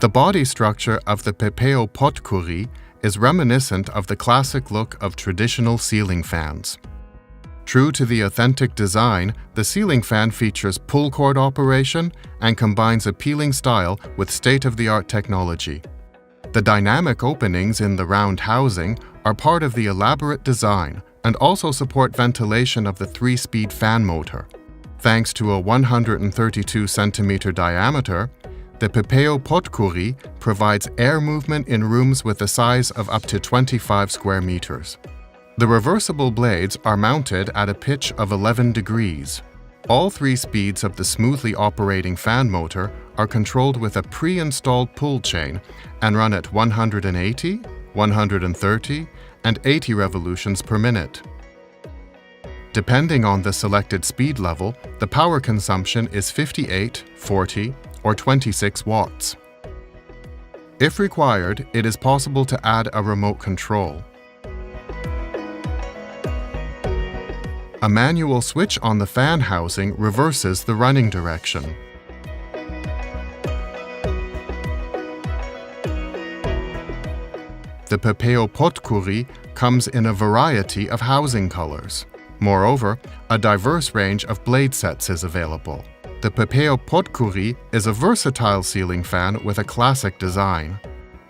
The body structure of the Pepeo Potkuri is reminiscent of the classic look of traditional ceiling fans. True to the authentic design, the ceiling fan features pull cord operation and combines appealing style with state-of-the-art technology. The dynamic openings in the round housing are part of the elaborate design and also support ventilation of the 3-speed fan motor. Thanks to a 132 cm diameter, the Pepeo Potkuri provides air movement in rooms with a size of up to 25 square meters. The reversible blades are mounted at a pitch of 11 degrees. All 3 speeds of the smoothly operating fan motor are controlled with a pre-installed pull chain and run at 180, 130, and 80 revolutions per minute. Depending on the selected speed level, the power consumption is 58, 40, or 26 watts. If required, it is possible to add a remote control. A manual switch on the fan housing reverses the running direction. The Pepeo Potkuri comes in a variety of housing colors. Moreover, a diverse range of blade sets is available. The Pepeo Potkuri is a versatile ceiling fan with a classic design.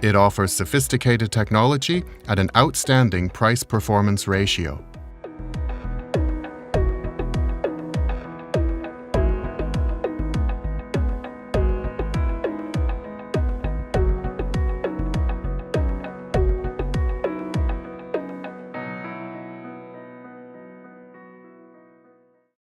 It offers sophisticated technology at an outstanding price-performance ratio.